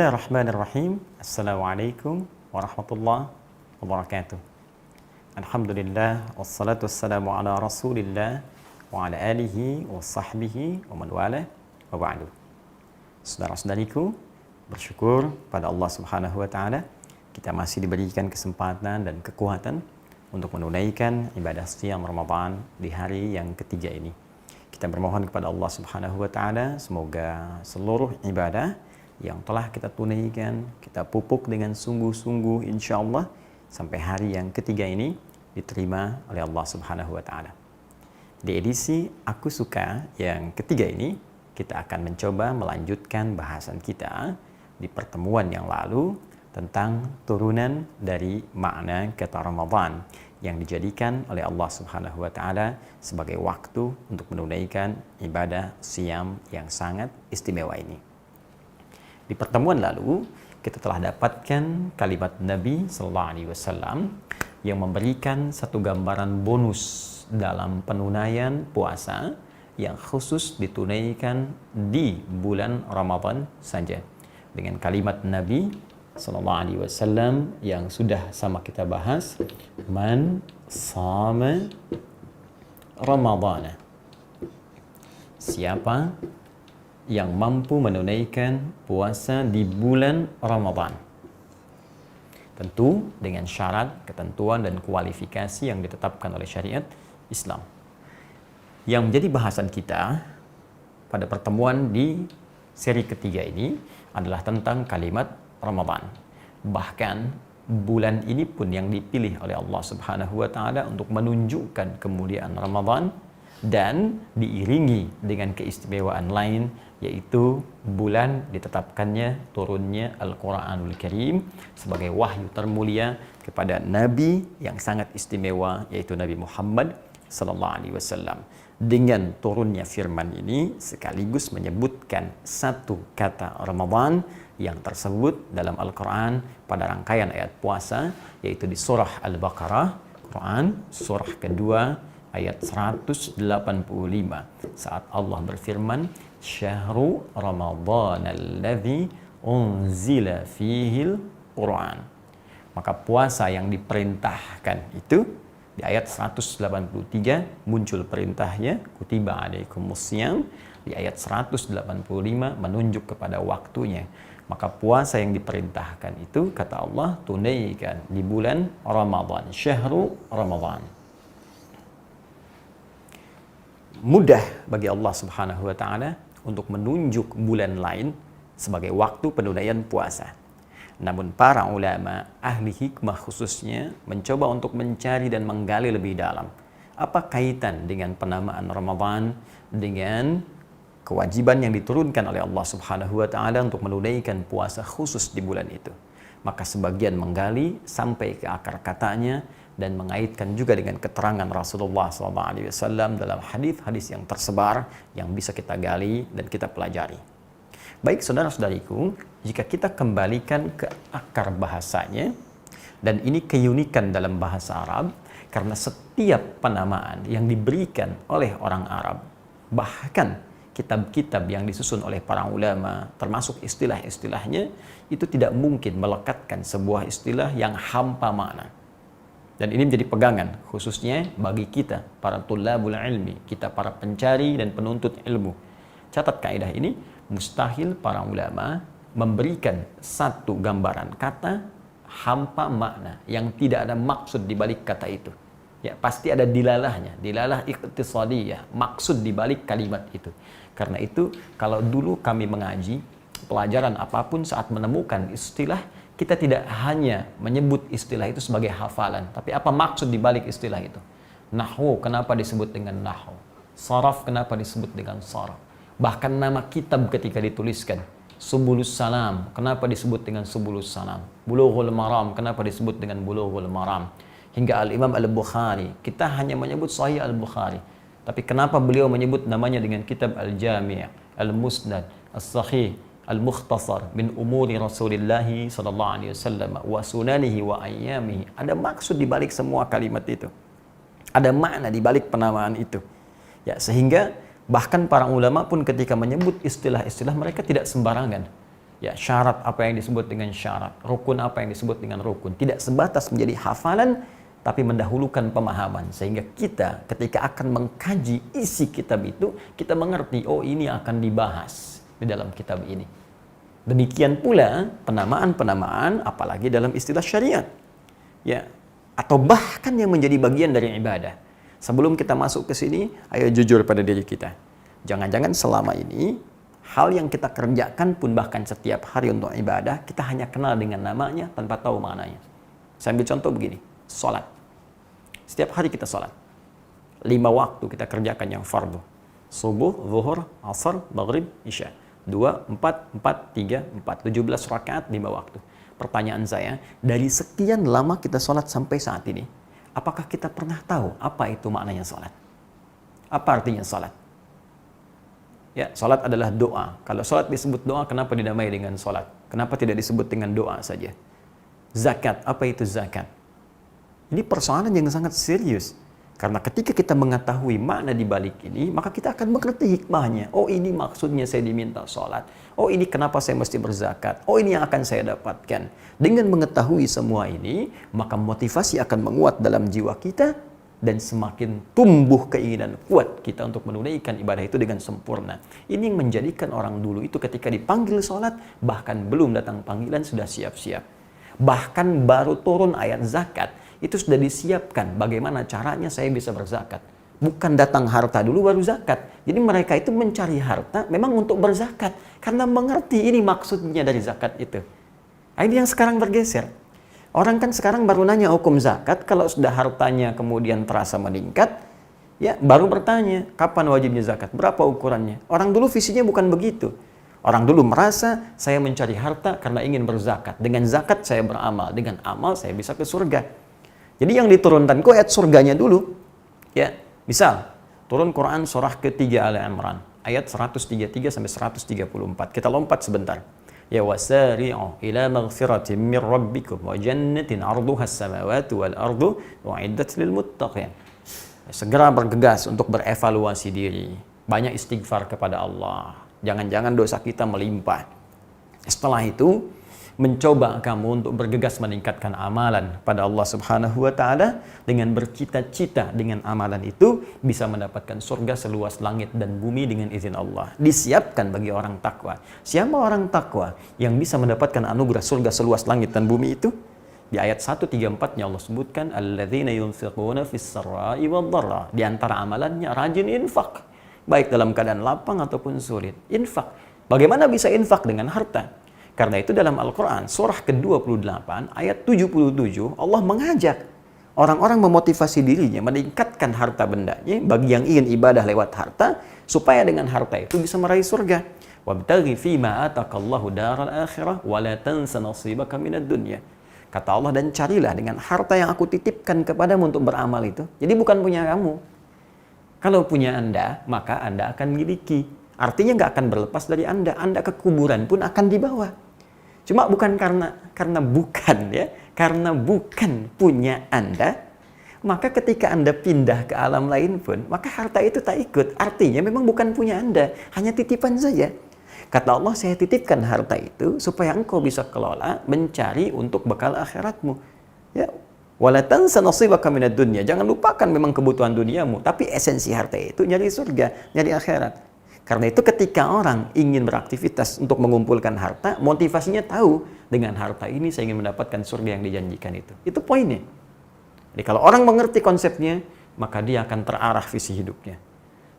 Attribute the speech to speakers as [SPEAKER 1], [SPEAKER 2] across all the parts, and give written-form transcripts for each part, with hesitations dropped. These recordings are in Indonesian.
[SPEAKER 1] Bismillahirrahmanirrahim. Assalamualaikum warahmatullahi wabarakatuh. Alhamdulillah, wassalatu wassalamu ala rasulillah wa ala alihi wa sahbihi wa man wala wa ba'du. Saudara-saudariku, bersyukur pada Allah Subhanahu wa taala kita masih diberikan kesempatan dan kekuatan untuk menunaikan ibadah siam Ramadan di hari yang ketiga ini. Kita bermohon kepada Allah Subhanahu wa taala semoga seluruh ibadah yang telah kita tunaikan, kita pupuk dengan sungguh-sungguh insyaallah sampai hari yang ketiga ini diterima oleh Allah Subhanahu wa taala. Di edisi Aku Suka yang ketiga ini, kita akan mencoba melanjutkan bahasan kita di pertemuan yang lalu tentang turunan dari makna kata Ramadan yang dijadikan oleh Allah Subhanahu wa taala sebagai waktu untuk menunaikan ibadah siam yang sangat istimewa ini. Di pertemuan lalu, kita telah dapatkan kalimat Nabi Sallallahu Alaihi Wasallam yang memberikan satu gambaran bonus dalam penunaian puasa yang khusus ditunaikan di bulan Ramadan saja. Dengan kalimat Nabi Sallallahu Alaihi Wasallam yang sudah sama kita bahas, Man sama Ramadana. Siapa yang mampu menunaikan puasa di bulan Ramadan. Tentu dengan syarat, ketentuan, dan kualifikasi yang ditetapkan oleh syariat Islam. Yang menjadi bahasan kita pada pertemuan di seri ketiga ini adalah tentang kalimat Ramadan. Bahkan bulan ini pun yang dipilih oleh Allah Subhanahu wa taala untuk menunjukkan kemuliaan Ramadan dan diiringi dengan keistimewaan lain, yaitu bulan ditetapkannya turunnya Al-Quranul Karim sebagai wahyu termulia kepada Nabi yang sangat istimewa, yaitu Nabi Muhammad Sallallahu Alaihi Wasallam. Dengan turunnya firman ini sekaligus menyebutkan satu kata Ramadan yang tersebut dalam Al-Quran pada rangkaian ayat puasa, yaitu di surah Al-Baqarah, Quran, surah kedua, ayat 185, saat Allah berfirman, Syahru Ramadhan alladhi unzila fihil Quran. Maka puasa yang diperintahkan itu di ayat 183 muncul perintahnya, kutiba alaikumusiyam. Di ayat 185 menunjuk kepada waktunya. Maka puasa yang diperintahkan itu, kata Allah, tunaikan di bulan Ramadhan, Syahru Ramadhan. Mudah bagi Allah Subhanahu wa taala untuk menunjuk bulan lain sebagai waktu penunaian puasa. Namun para ulama ahli hikmah khususnya mencoba untuk mencari dan menggali lebih dalam apa kaitan dengan penamaan Ramadan dengan kewajiban yang diturunkan oleh Allah Subhanahu wa taala untuk menunaikan puasa khusus di bulan itu. Maka sebagian menggali sampai ke akar katanya dan mengaitkan juga dengan keterangan Rasulullah SAW dalam hadis-hadis yang tersebar yang bisa kita gali dan kita pelajari. Baik saudara-saudariku, jika kita kembalikan ke akar bahasanya, dan ini keunikan dalam bahasa Arab, karena setiap penamaan yang diberikan oleh orang Arab, bahkan kitab-kitab yang disusun oleh para ulama, termasuk istilah-istilahnya, itu tidak mungkin melekatkan sebuah istilah yang hampa makna. Dan ini menjadi pegangan khususnya bagi kita para tulabul ilmi, kita para pencari dan penuntut ilmu. Catat kaidah ini, mustahil para ulama memberikan satu gambaran kata hampa makna yang tidak ada maksud di balik kata itu. Ya, pasti ada dilalahnya, dilalah iqtisadiyah, maksud di balik kalimat itu. Karena itu, kalau dulu kami mengaji pelajaran apapun saat menemukan istilah, kita tidak hanya menyebut istilah itu sebagai hafalan, tapi apa maksud di balik istilah itu. Nahwu, kenapa disebut dengan nahwu? Saraf, kenapa disebut dengan saraf? Bahkan nama kitab ketika dituliskan, Subulus Salam, kenapa disebut dengan Subulus Salam? Bulughul Maram, kenapa disebut dengan Bulughul Maram? Hingga Al-Imam Al-Bukhari, kita hanya menyebut Sahih Al-Bukhari, tapi kenapa beliau menyebut namanya dengan kitab Al-Jami', Al-Musnad, As-Sahih, Al-Mukhtasar min umuri Rasulullah sallallahu alaihi wasallam wa sunanihi wa ayyamihi. Ada maksud di balik semua kalimat itu. Ada makna di balik penamaan itu. Ya, sehingga bahkan para ulama pun ketika menyebut istilah-istilah mereka tidak sembarangan. Ya, syarat apa yang disebut dengan syarat, rukun apa yang disebut dengan rukun. Tidak sebatas menjadi hafalan, tapi mendahulukan pemahaman. Sehingga kita ketika akan mengkaji isi kitab itu, kita mengerti, oh ini akan dibahas di dalam kitab ini. Demikian pula penamaan-penamaan, apalagi dalam istilah syariat. Ya, atau bahkan yang menjadi bagian dari ibadah. Sebelum kita masuk ke sini, ayo jujur pada diri kita. Jangan-jangan selama ini, hal yang kita kerjakan pun bahkan setiap hari untuk ibadah, kita hanya kenal dengan namanya tanpa tahu maknanya. Saya ambil contoh begini, sholat. Setiap hari kita sholat. 5 waktu kita kerjakan yang fardu. Subuh, zuhur, asar, maghrib, isya. 2, 4, 4, 3, 4. 17 rakaat, 5 waktu. Pertanyaan saya, dari sekian lama kita sholat sampai saat ini, apakah kita pernah tahu apa itu maknanya sholat? Apa artinya sholat? Ya, sholat adalah doa. Kalau sholat disebut doa, kenapa dinamai dengan sholat? Kenapa tidak disebut dengan doa saja? Zakat, apa itu zakat? Ini persoalan yang sangat serius. Karena ketika kita mengetahui makna di balik ini, maka kita akan mengerti hikmahnya. Oh, ini maksudnya saya diminta sholat. Oh, ini kenapa saya mesti berzakat. Oh, ini yang akan saya dapatkan. Dengan mengetahui semua ini, maka motivasi akan menguat dalam jiwa kita dan semakin tumbuh keinginan kuat kita untuk menunaikan ibadah itu dengan sempurna. Ini yang menjadikan orang dulu itu ketika dipanggil sholat, bahkan belum datang panggilan sudah siap-siap. Bahkan baru turun ayat zakat, itu sudah disiapkan bagaimana caranya saya bisa berzakat. Bukan datang harta dulu baru zakat. Jadi mereka itu mencari harta memang untuk berzakat. Karena mengerti ini maksudnya dari zakat itu. Nah, ini yang sekarang bergeser. Orang kan sekarang baru nanya hukum zakat, kalau sudah hartanya kemudian terasa meningkat, ya baru bertanya, kapan wajibnya zakat? Berapa ukurannya? Orang dulu visinya bukan begitu. Orang dulu merasa, saya mencari harta karena ingin berzakat. Dengan zakat saya beramal. Dengan amal saya bisa ke surga. Jadi yang diturunkan kok ayat surganya dulu. Ya, misal turun Quran surah ketiga Al Imran ayat 133 sampai 134. Kita lompat sebentar. Ya wasari'u ila maghfiratin min rabbikum wa jannatin 'arduha as-samawati wal ardu u'iddat lil muttaqin. Segera bergegas untuk berevaluasi diri. Banyak istighfar kepada Allah. Jangan-jangan dosa kita melimpah. Setelah itu mencoba kamu untuk bergegas meningkatkan amalan pada Allah Subhanahu wa taala dengan bercita-cita dengan amalan itu bisa mendapatkan surga seluas langit dan bumi dengan izin Allah. Disiapkan bagi orang takwa. Siapa orang takwa yang bisa mendapatkan anugerah surga seluas langit dan bumi itu? Di ayat 134-nya Allah sebutkan alladzina yunfiquna fis sarai wad dharra. Di antara amalannya rajin infak, baik dalam keadaan lapang ataupun sulit. Infak. Bagaimana bisa infak dengan harta? Karena itu dalam Al-Quran, surah ke-28, ayat 77, Allah mengajak orang-orang memotivasi dirinya, meningkatkan harta bendanya, bagi yang ingin ibadah lewat harta, supaya dengan harta itu bisa meraih surga. وَابْتَغِ فِي مَا آتَكَ اللَّهُ دَارَ الْآخِرَةِ وَلَا تَنْسَ نَصِيبَكَ مِنَ الدُّنْيَا. Kata Allah, dan carilah dengan harta yang aku titipkan kepadamu untuk beramal itu. Jadi bukan punya kamu. Kalau punya Anda, maka Anda akan miliki. Artinya nggak akan berlepas dari Anda. Anda ke kuburan pun akan dibawa. Cuma bukan karena bukan punya Anda, maka ketika Anda pindah ke alam lain pun, maka harta itu tak ikut. Artinya memang bukan punya Anda, hanya titipan saja. Kata Allah, saya titipkan harta itu supaya engkau bisa kelola, mencari untuk bekal akhiratmu. Ya, wala tansa nasibaka minad dunya. Jangan lupakan memang kebutuhan duniamu, tapi esensi harta itu nyari surga, nyari akhirat. Karena itu ketika orang ingin beraktivitas untuk mengumpulkan harta, motivasinya tahu, dengan harta ini saya ingin mendapatkan surga yang dijanjikan itu. Itu poinnya. Jadi kalau orang mengerti konsepnya, maka dia akan terarah visi hidupnya.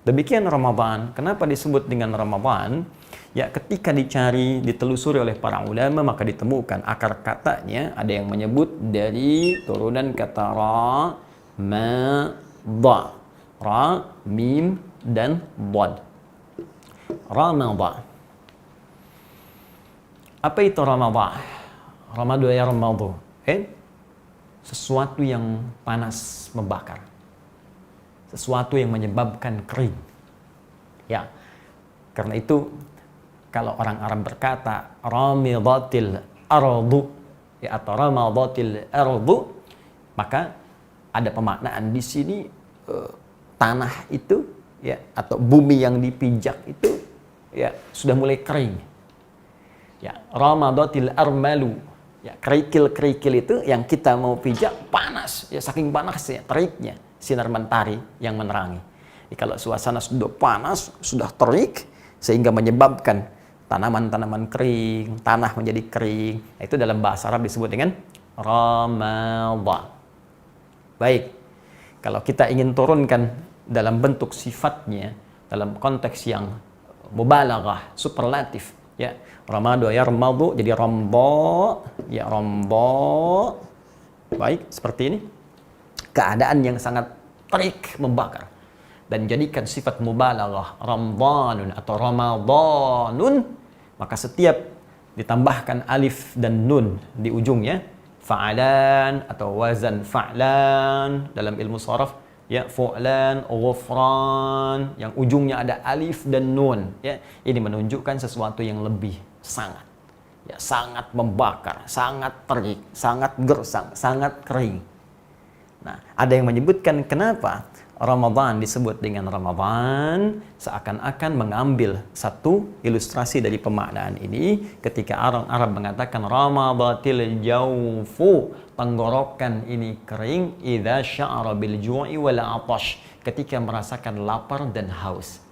[SPEAKER 1] Demikian Ramadan. Kenapa disebut dengan Ramadan? Ya, ketika dicari, ditelusuri oleh para ulama, maka ditemukan akar katanya, ada yang menyebut dari turunan kata ra, ma, dha. Ra, mim, dan dhad. Ramadan. Apa itu Ramadan? Ramadan ya Ramadan. Sesuatu yang panas membakar. Sesuatu yang menyebabkan kering. Ya. Karena itu kalau orang Arab berkata ramidatil ardu, ya, atau ramadatil ardu, maka ada pemaknaan di sini tanah itu, ya, atau bumi yang dipijak itu, ya, sudah mulai kering. Ya, ramadatil armalu. Ya, kerikil-kerikil itu yang kita mau pijak panas, ya saking panasnya teriknya sinar mentari yang menerangi. Jadi, kalau suasana sudah panas, sudah terik sehingga menyebabkan tanaman-tanaman kering, tanah menjadi kering. Itu dalam bahasa Arab disebut dengan ramadha. Baik. Kalau kita ingin turunkan dalam bentuk sifatnya dalam konteks yang mubalaghah, superlatif, ya. Ramadu yarmadu jadi rambo, ya rambo. Baik, seperti ini. Keadaan yang sangat terik, membakar. Dan jadikan sifat mubalaghah ramdanun atau ramadanun, maka setiap ditambahkan alif dan nun di ujungnya, fa'alan atau wazan fa'lan dalam ilmu sharaf, ya, fu'lan, ghufran, yang ujungnya ada alif dan nun, ya. Ini menunjukkan sesuatu yang lebih, sangat, ya, sangat membakar, sangat terik, sangat gersang, sangat kering. Nah, ada yang menyebutkan kenapa Ramadan disebut dengan Ramadan, seakan-akan mengambil satu ilustrasi dari pemaknaan ini ketika orang Arab mengatakan ramadatil jawfu, tenggorokan ini kering, idza sya'ara bil ju'i wal 'atash, ketika merasakan lapar dan haus.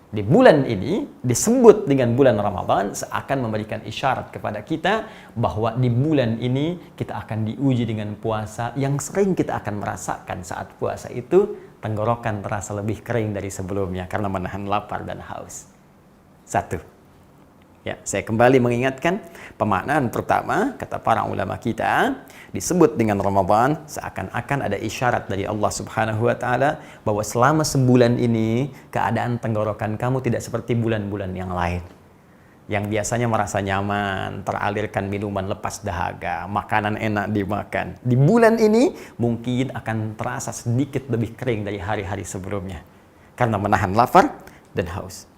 [SPEAKER 1] Di bulan ini disebut dengan bulan Ramadan seakan memberikan isyarat kepada kita bahwa di bulan ini kita akan diuji dengan puasa yang sering kita akan merasakan saat puasa itu tenggorokan terasa lebih kering dari sebelumnya karena menahan lapar dan haus. Satu. Ya, saya kembali mengingatkan pemaknaan pertama kata para ulama kita disebut dengan Ramadan seakan-akan ada isyarat dari Allah Subhanahu wa taala bahwa selama sebulan ini keadaan tenggorokan kamu tidak seperti bulan-bulan yang lain. Yang biasanya merasa nyaman, teralirkan minuman lepas dahaga, makanan enak dimakan. Di bulan ini mungkin akan terasa sedikit lebih kering dari hari-hari sebelumnya karena menahan lapar dan haus.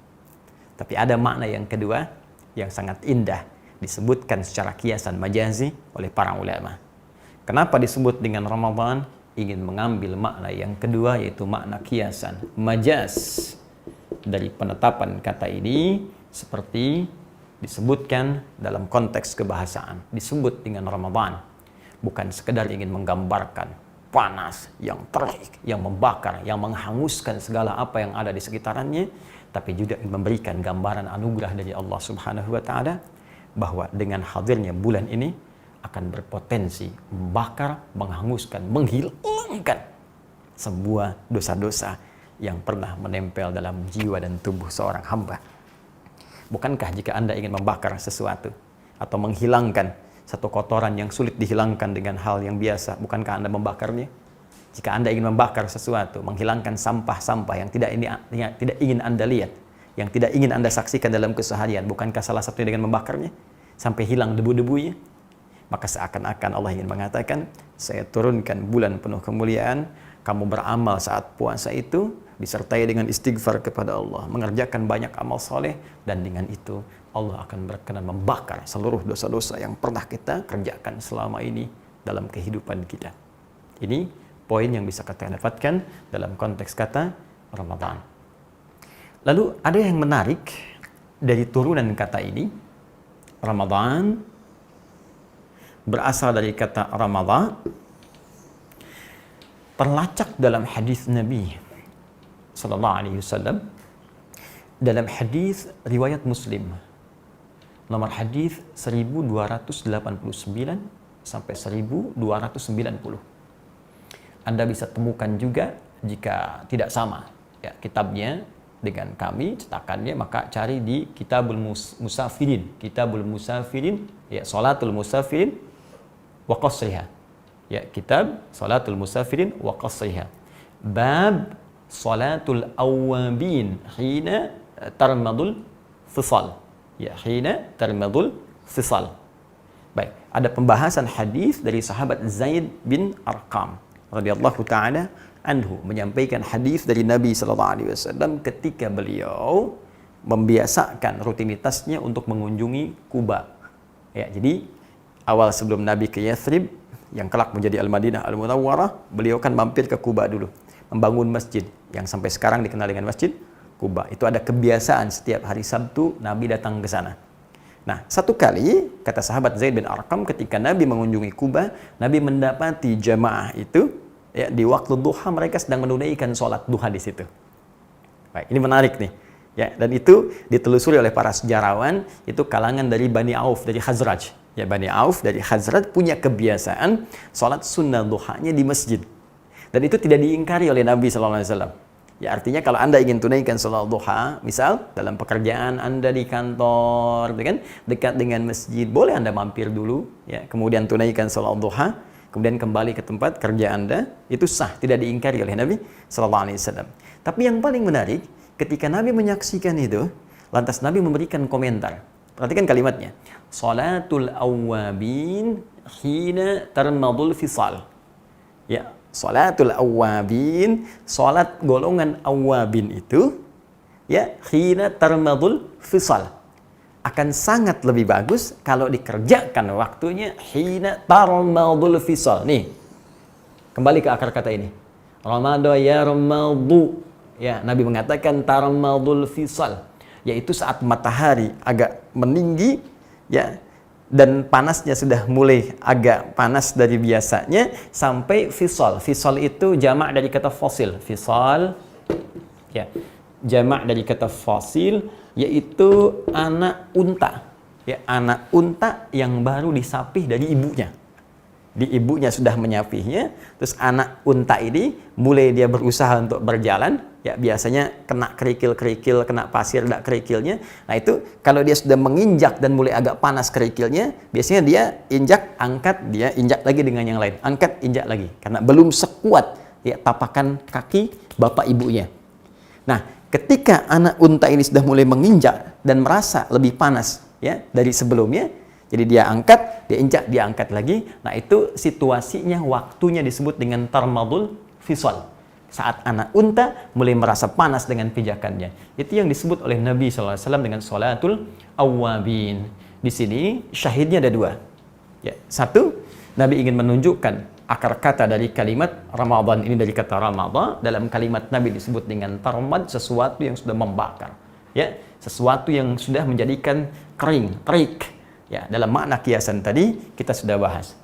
[SPEAKER 1] Tapi ada makna yang kedua yang sangat indah disebutkan secara kiasan majazi oleh para ulama. Kenapa disebut dengan Ramadan? Ingin mengambil makna yang kedua yaitu makna kiasan majaz dari penetapan kata ini seperti disebutkan dalam konteks kebahasaan. Disebut dengan Ramadan bukan sekedar ingin menggambarkan panas yang terik, yang membakar, yang menghanguskan segala apa yang ada di sekitarannya, tapi juga memberikan gambaran anugerah dari Allah Subhanahu wa taala bahwa dengan hadirnya bulan ini akan berpotensi membakar, menghanguskan, menghilangkan sebuah dosa-dosa yang pernah menempel dalam jiwa dan tubuh seorang hamba. Bukankah jika Anda ingin membakar sesuatu atau menghilangkan satu kotoran yang sulit dihilangkan dengan hal yang biasa, bukankah Anda membakarnya? Jika Anda ingin membakar sesuatu, menghilangkan sampah-sampah yang tidak ingin Anda lihat, yang tidak ingin Anda saksikan dalam keseharian, bukankah salah satunya dengan membakarnya sampai hilang debu-debunya? Maka seakan-akan Allah ingin mengatakan, saya turunkan bulan penuh kemuliaan, kamu beramal saat puasa itu, disertai dengan istighfar kepada Allah, mengerjakan banyak amal soleh, dan dengan itu Allah akan berkenan membakar seluruh dosa-dosa yang pernah kita kerjakan selama ini dalam kehidupan kita. Ini poin yang bisa kita dapatkan dalam konteks kata Ramadan. Lalu ada yang menarik dari turunan kata ini. Ramadan berasal dari kata Ramadhan, terlacak dalam hadis Nabi sallallahu alaihi wasallam dalam hadis riwayat Muslim nomor hadis 1289 sampai 1290. Anda bisa temukan juga jika tidak sama ya kitabnya dengan kami cetakannya, maka cari di Kitabul Musafirin, ya, Salatul Musafirin wa Qasriha, ya, kitab Salatul Musafirin wa Qasriha, bab Salatul Awwabin hina tarmadul fisal, ya, hina tarmadul fisal. Baik, ada pembahasan hadis dari sahabat Zaid bin Arqam radhiyallahu taala anhu menyampaikan hadis dari Nabi sallallahu alaihi wasallam ketika beliau membiasakan rutinitasnya untuk mengunjungi Kuba. Ya, jadi awal sebelum Nabi ke Yathrib yang kelak menjadi Al-Madinah Al-Munawwarah, beliau kan mampir ke Kuba dulu, membangun masjid yang sampai sekarang dikenal dengan Masjid Kuba. Itu ada kebiasaan setiap hari Sabtu Nabi datang ke sana. Nah, satu kali, kata sahabat Zaid bin Arqam, ketika Nabi mengunjungi Kuba, Nabi mendapati jamaah itu, ya, di waktu duha mereka sedang menunaikan sholat duha di situ. Baik, ini menarik nih. Ya, dan itu ditelusuri oleh para sejarawan, itu kalangan dari Bani Auf, dari Khazraj. Ya, Bani Auf dari Khazraj punya kebiasaan sholat sunnah duhanya di masjid. Dan itu tidak diingkari oleh Nabi SAW. Ya, artinya kalau Anda ingin tunaikan sholat duha, misal dalam pekerjaan Anda di kantor, kan, dekat dengan masjid, boleh Anda mampir dulu, ya, kemudian tunaikan sholat duha, kemudian kembali ke tempat kerja Anda, itu sah, tidak diingkari oleh Nabi SAW. Tapi yang paling menarik, ketika Nabi menyaksikan itu, lantas Nabi memberikan komentar. Perhatikan kalimatnya. Salatul awwabin hina tarmadul fisal. Ya, salatul awwabin, salat golongan awwabin itu, ya, hina tarmadul fisal. Akan sangat lebih bagus kalau dikerjakan waktunya hina tarmadul fisal. Nih, kembali ke akar kata ini. Ramadha ya ramadu. Ya, Nabi mengatakan tarmadul fisal, yaitu saat matahari agak meninggi, ya, dan panasnya sudah mulai agak panas dari biasanya sampai fisal. Fisal itu jamak dari kata fosil. Fisal, ya, jamak dari kata fosil, yaitu anak unta. Ya, anak unta yang baru disapih dari ibunya. Di ibunya sudah menyapihnya, terus anak unta ini mulai dia berusaha untuk berjalan, ya, biasanya kena kerikil-kerikil, kena pasir, tidak kerikilnya. Nah, itu kalau dia sudah menginjak dan mulai agak panas kerikilnya, biasanya dia injak, angkat, dia injak lagi dengan yang lain, angkat, injak lagi, karena belum sekuat, ya, tapakan kaki bapak ibunya. Nah, ketika anak unta ini sudah mulai menginjak dan merasa lebih panas, ya, dari sebelumnya, jadi dia angkat, dia injak, dia angkat lagi. Nah, itu situasinya, waktunya disebut dengan tarmadul fisal. Saat anak unta mulai merasa panas dengan pijakannya. Itu yang disebut oleh Nabi SAW dengan sholatul awwabin. Di sini syahidnya ada dua. Ya, satu, Nabi ingin menunjukkan akar kata dari kalimat Ramadan ini dari kata Ramadan. Dalam kalimat Nabi disebut dengan tarmad, sesuatu yang sudah membakar. Ya, sesuatu yang sudah menjadikan kering, terik. Ya, dalam makna kiasan tadi kita sudah bahas.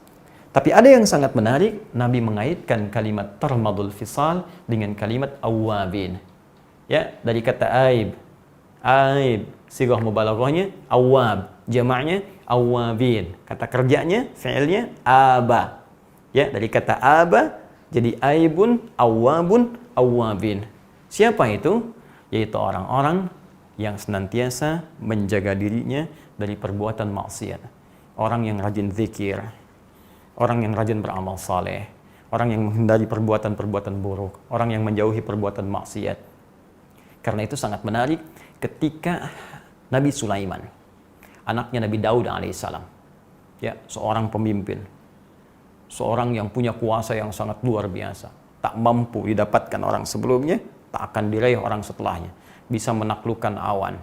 [SPEAKER 1] Tapi ada yang sangat menarik, Nabi mengaitkan kalimat tarmadul fisal dengan kalimat awwabin. Ya, dari kata aib. Aib, sighah mubalaghahnya awwab, jamaknya awwabin. Kata kerjanya, fi'ilnya aba. Ya, dari kata aba jadi aibun, awwabun, awwabin. Siapa itu? Yaitu orang-orang yang senantiasa menjaga dirinya dari perbuatan maksiat. Orang yang rajin zikir, orang yang rajin beramal saleh, orang yang menghindari perbuatan-perbuatan buruk, orang yang menjauhi perbuatan maksiat. Karena itu sangat menarik ketika Nabi Sulaiman, anaknya Nabi Daud alaihissalam, ya, seorang pemimpin, seorang yang punya kuasa yang sangat luar biasa, tak mampu didapatkan orang sebelumnya, tak akan diraih orang setelahnya, bisa menaklukkan awan,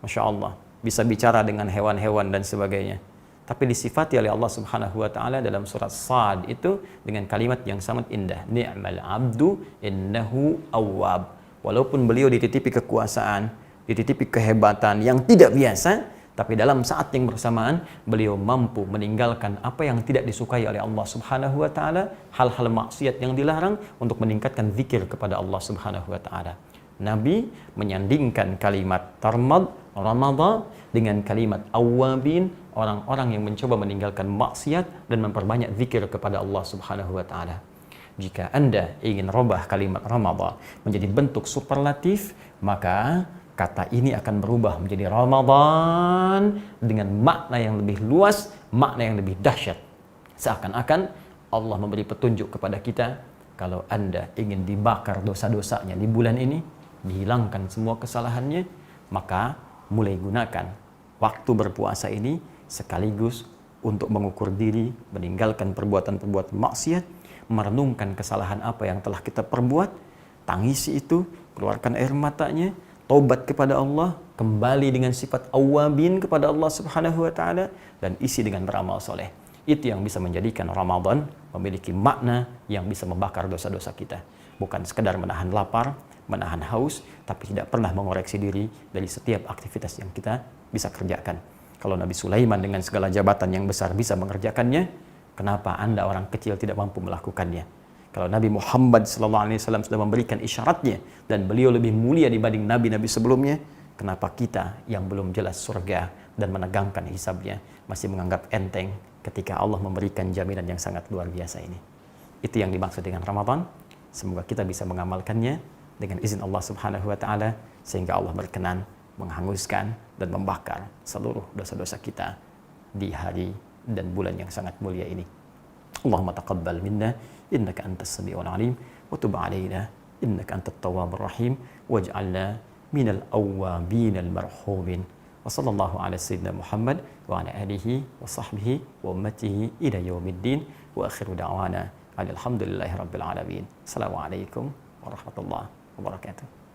[SPEAKER 1] Masya Allah, bisa bicara dengan hewan-hewan dan sebagainya. Tapi disifati oleh Allah Subhanahu wa taala dalam surat Sad itu dengan kalimat yang sangat indah, ni'mal abdu innahu awwab. Walaupun beliau dititipi kekuasaan, dititipi kehebatan yang tidak biasa, tapi dalam saat yang bersamaan beliau mampu meninggalkan apa yang tidak disukai oleh Allah Subhanahu wa taala, hal-hal maksiat yang dilarang untuk meningkatkan zikir kepada Allah Subhanahu wa taala. Nabi menyandingkan kalimat tarmad, Ramadan, dengan kalimat awwabin, orang-orang yang mencoba meninggalkan maksiat dan memperbanyak zikir kepada Allah Subhanahu wa taala. Jika Anda ingin robah kalimat Ramadan menjadi bentuk superlatif, maka kata ini akan berubah menjadi Ramadan dengan makna yang lebih luas, makna yang lebih dahsyat. Seakan-akan Allah memberi petunjuk kepada kita, kalau Anda ingin dibakar dosa-dosanya di bulan ini, dihilangkan semua kesalahannya, maka mulai gunakan waktu berpuasa ini sekaligus untuk mengukur diri, meninggalkan perbuatan-perbuatan maksiat, merenungkan kesalahan apa yang telah kita perbuat, tangisi itu, keluarkan air matanya, taubat kepada Allah, kembali dengan sifat awwabin kepada Allah Subhanahu wa taala, dan isi dengan beramal soleh. Itu yang bisa menjadikan Ramadan memiliki makna yang bisa membakar dosa-dosa kita. Bukan sekedar menahan lapar, menahan haus, tapi tidak pernah mengoreksi diri dari setiap aktivitas yang kita bisa kerjakan. Kalau Nabi Sulaiman dengan segala jabatan yang besar bisa mengerjakannya, kenapa Anda orang kecil tidak mampu melakukannya? Kalau Nabi Muhammad SAW sudah memberikan isyaratnya dan beliau lebih mulia dibanding nabi-nabi sebelumnya, kenapa kita yang belum jelas surga dan menegangkan hisabnya masih menganggap enteng ketika Allah memberikan jaminan yang sangat luar biasa ini? Itu yang dimaksud dengan Ramadan. Semoga kita bisa mengamalkannya dengan izin Allah Subhanahu wa taala sehingga Allah berkenan menghanguskan dan membakar seluruh dosa-dosa kita di hari dan bulan yang sangat mulia ini. Allahumma taqabbal minna innaka antas samiul alim wa tub alaina innaka antat tawwabur rahim waj'alna minal awwabin al marhumin. Wa sallallahu ala sayyidina Muhammad wa ala alihi wa sahbihi wa ummatihi ila yaumiddin wa akhiru da'wana alhamdulillahi rabbil alamin. Assalamualaikum warahmatullahi wabarakatuh.